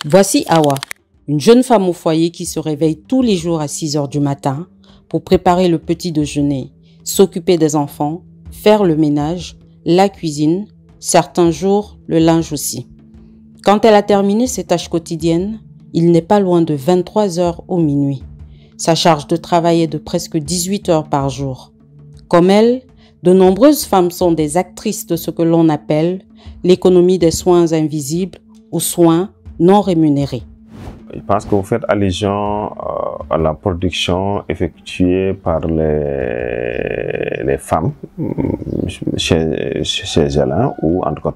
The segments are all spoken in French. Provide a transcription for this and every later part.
Voici Awa, une jeune femme au foyer qui se réveille tous les jours à 6 heures du matin pour préparer le petit déjeuner, s'occuper des enfants, faire le ménage, la cuisine, certains jours le linge aussi. Quand elle a terminé ses tâches quotidiennes, il n'est pas loin de 23 heures au minuit. Sa charge de travail est de presque 18 heures par jour. Comme elle, de nombreuses femmes sont des actrices de ce que l'on appelle l'économie des soins invisibles ou soins non rémunérés. Je pense que vous faites allusion à la production effectuée par les femmes chez elles, ou en tout cas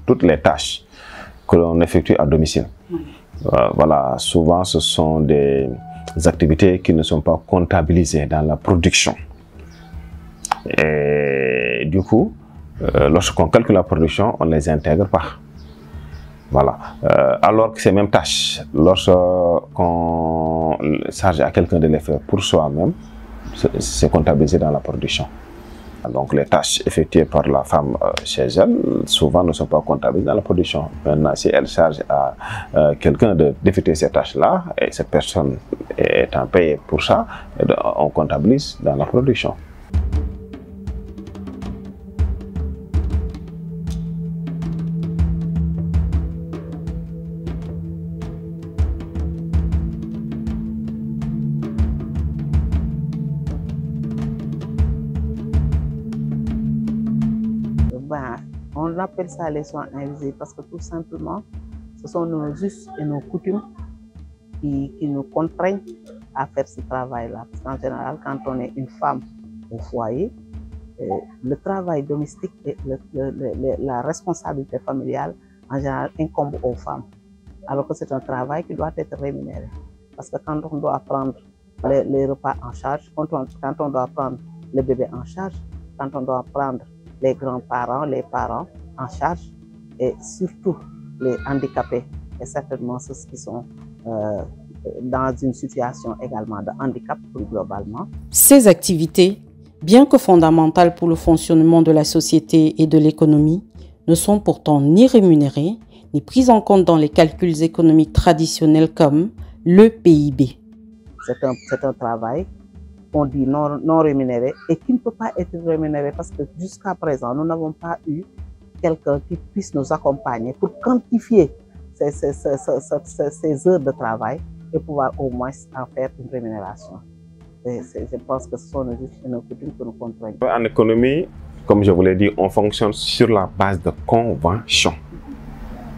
toutes les tâches que l'on effectue à domicile. Voilà, souvent ce sont des activités qui ne sont pas comptabilisées dans la production. Et du coup, lorsqu'on calcule la production, on ne les intègre pas. Voilà. Alors que ces mêmes tâches, lorsqu'on charge à quelqu'un de les faire pour soi-même, c'est comptabilisé dans la production. Donc les tâches effectuées par la femme chez elle, souvent ne sont pas comptabilisées dans la production. Maintenant, si elle charge à quelqu'un d'effectuer ces tâches-là, et cette personne étant payée pour ça, on comptabilise dans la production. On appelle ça les soins invisibles parce que tout simplement, ce sont nos us et nos coutumes qui nous contraignent à faire ce travail-là. Parce qu'en général, quand on est une femme au foyer, le travail domestique et la responsabilité familiale, en général, incombe aux femmes. Alors que c'est un travail qui doit être rémunéré. Parce que quand on doit prendre les repas en charge, quand on doit prendre le bébé en charge, quand on doit prendre les grands-parents, les parents en charge, et surtout les handicapés, et certainement ceux qui sont dans une situation également de handicap plus globalement. Ces activités, bien que fondamentales pour le fonctionnement de la société et de l'économie, ne sont pourtant ni rémunérées, ni prises en compte dans les calculs économiques traditionnels comme le PIB. C'est un travail qu'on dit non rémunéré et qui ne peut pas être rémunéré parce que jusqu'à présent, nous n'avons pas eu quelqu'un qui puisse nous accompagner pour quantifier ces heures de travail et pouvoir au moins en faire une rémunération. Je pense que ce sont nos coutumes que nous contraignons. En économie, comme je vous l'ai dit, on fonctionne sur la base de convention.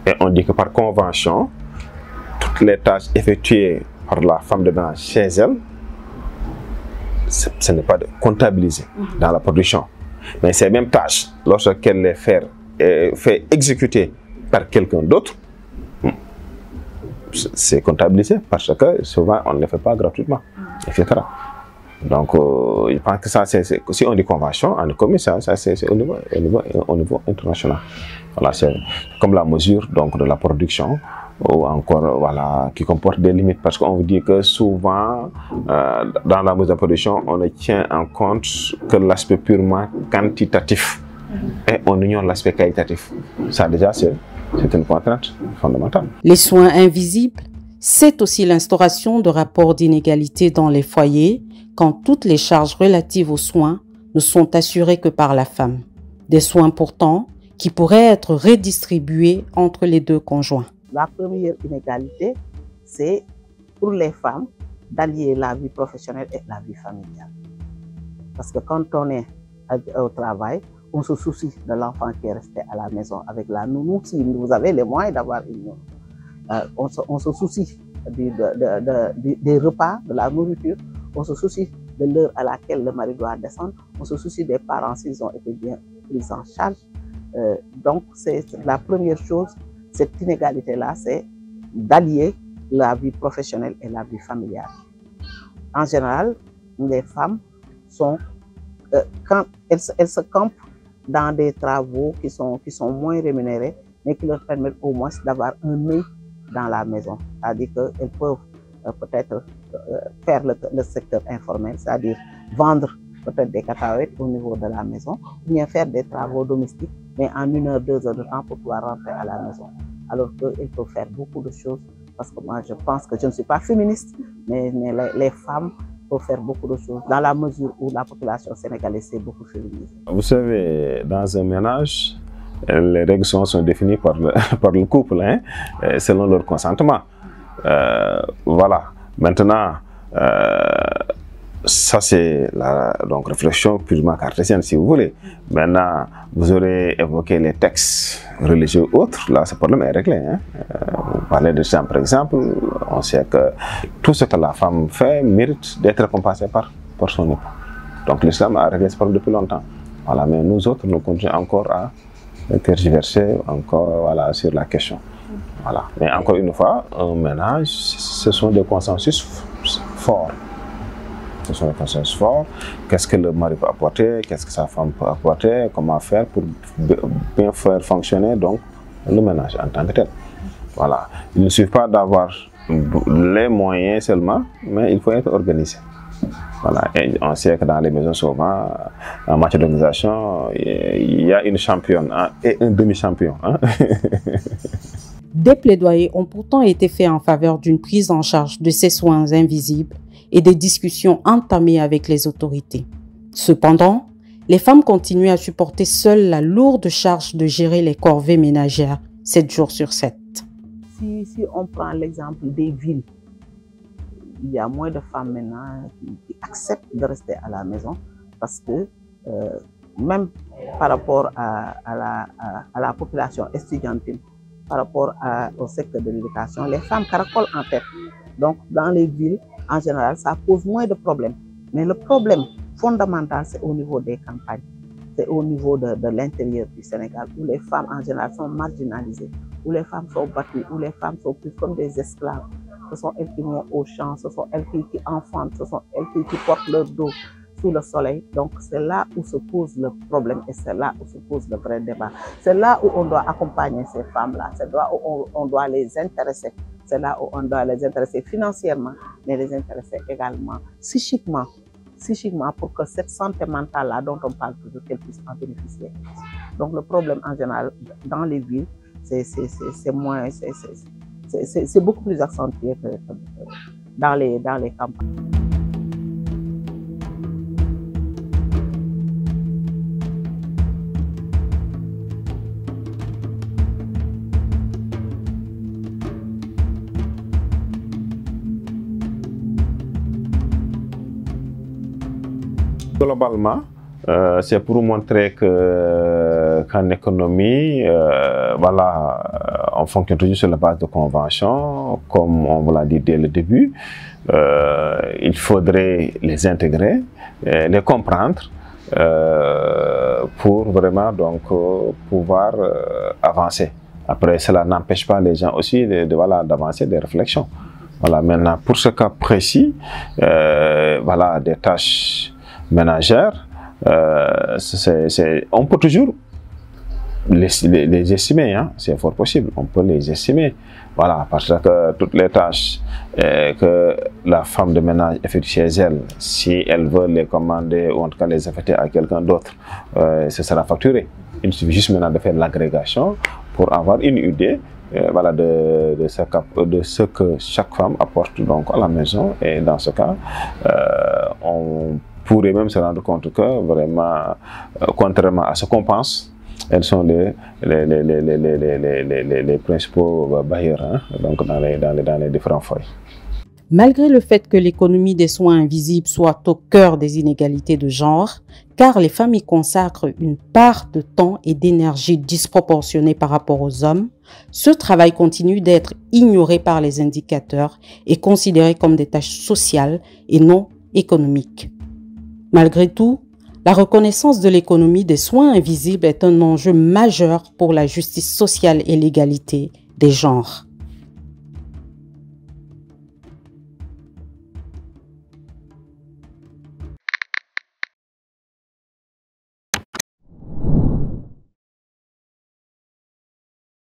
Et on dit que par convention, toutes les tâches effectuées par la femme de ménage chez elle, ce n'est pas comptabilisé dans la production. Mais ces mêmes tâches, lorsqu'elle les fait exécuter par quelqu'un d'autre, c'est comptabilisé parce que souvent on ne le fait pas gratuitement, etc. Donc, je pense que ça, si on dit convention, en économie, ça c'est au niveau international. Voilà, c'est comme la mesure donc, de la production, ou encore voilà, qui comporte des limites, parce qu'on vous dit que souvent, dans la mesure de la production, on ne tient en compte que l'aspect purement quantitatif et on ignore l'aspect qualitatif. Ça déjà, c'est une contrainte fondamentale. Les soins invisibles, c'est aussi l'instauration de rapports d'inégalité dans les foyers quand toutes les charges relatives aux soins ne sont assurées que par la femme. Des soins pourtant qui pourraient être redistribués entre les deux conjoints. La première inégalité, c'est pour les femmes d'allier la vie professionnelle et la vie familiale. Parce que quand on est au travail, on se soucie de l'enfant qui est resté à la maison avec la nounou. Si vous avez les moyens d'avoir une nounou, on se soucie des repas, de la nourriture. On se soucie de l'heure à laquelle le mari doit descendre. On se soucie des parents s'ils ont été bien pris en charge. Donc, c'est la première chose. Cette inégalité-là, c'est d'allier la vie professionnelle et la vie familiale. En général, les femmes sont, quand elles se campent dans des travaux qui sont moins rémunérés, mais qui leur permettent au moins d'avoir un œil dans la maison. C'est-à-dire qu'elles peuvent peut-être faire le secteur informel, c'est-à-dire vendre peut-être des cacahuètes au niveau de la maison, ou bien faire des travaux domestiques, mais en 1 heure, 2 heures de temps pour pouvoir rentrer à la maison. Alors qu'elles peuvent faire beaucoup de choses parce que moi je pense que je ne suis pas féministe, mais les femmes peuvent faire beaucoup de choses dans la mesure où la population sénégalaise est beaucoup féminisée. Vous savez, dans un ménage, les règles sont définies par le couple, hein, selon leur consentement. Voilà. Maintenant, ça c'est la réflexion purement cartésienne, si vous voulez. Maintenant, vous aurez évoqué les textes religieux ou autres, là ce problème est réglé. Hein. Vous parlez de ça, par exemple, on sait que tout ce que la femme fait mérite d'être récompensé par son époux. Donc l'islam a réglé ce problème depuis longtemps. Voilà, mais nous autres, nous continuons encore à tergiverser encore, voilà, sur la question. Voilà. Mais encore une fois, un ménage, ce sont des consensus forts. Ce sont des consensus forts. Qu'est-ce que le mari peut apporter? Qu'est-ce que sa femme peut apporter? Comment faire pour bien faire fonctionner donc le ménage en tant que tel? Voilà. Il ne suffit pas d'avoir les moyens seulement, mais il faut être organisé. Voilà. Et on sait que dans les maisons, souvent, en matière d'organisation, il y a une championne et un demi-champion. Hein? Des plaidoyers ont pourtant été faits en faveur d'une prise en charge de ces soins invisibles et des discussions entamées avec les autorités. Cependant, les femmes continuent à supporter seules la lourde charge de gérer les corvées ménagères 7 jours sur 7. Si on prend l'exemple des villes, il y a moins de femmes maintenant qui acceptent de rester à la maison parce que même par rapport à la population estudiantine, par rapport au secteur de l'éducation, les femmes caracolent en tête. Donc dans les villes, en général, ça pose moins de problèmes. Mais le problème fondamental, c'est au niveau des campagnes, c'est au niveau de l'intérieur du Sénégal, où les femmes en général sont marginalisées, où les femmes sont battues, où les femmes sont plus comme des esclaves. Ce sont elles qui vont au champ, ce sont elles qui enfantent, ce sont elles qui portent leur dos sous le soleil. Donc c'est là où se pose le problème et c'est là où se pose le vrai débat. C'est là où on doit accompagner ces femmes-là, c'est là où on doit les intéresser. C'est là où on doit les intéresser financièrement, mais les intéresser également psychiquement pour que cette santé mentale-là dont on parle toujours, qu'elle puisse en bénéficier. Donc le problème en général dans les villes, c'est beaucoup plus accentué que dans les campagnes. Globalement, c'est pour montrer qu'en économie, voilà, on fonctionne toujours sur la base de conventions, comme on vous l'a dit dès le début. Il faudrait les intégrer, les comprendre pour vraiment donc pouvoir avancer. Après, cela n'empêche pas les gens aussi d'avancer des réflexions. Voilà, maintenant, pour ce cas précis, voilà, des tâches ménagères, on peut toujours les estimer, hein? C'est fort possible, on peut les estimer. Voilà, parce que toutes les tâches que la femme de ménage effectue chez elle, si elle veut les commander ou en tout cas les affecter à quelqu'un d'autre, ce sera facturé. Il suffit juste maintenant de faire l'agrégation pour avoir une idée voilà, de ce que chaque femme apporte donc à la maison. Et dans ce cas, on pourrait même se rendre compte que vraiment, contrairement à ce qu'on pense, elles sont les principaux bailleurs, hein, donc dans les différents foyers. Malgré le fait que l'économie des soins invisibles soit au cœur des inégalités de genre, car les femmes y consacrent une part de temps et d'énergie disproportionnée par rapport aux hommes, ce travail continue d'être ignoré par les indicateurs et considéré comme des tâches sociales et non économiques. Malgré tout, la reconnaissance de l'économie des soins invisibles est un enjeu majeur pour la justice sociale et l'égalité des genres.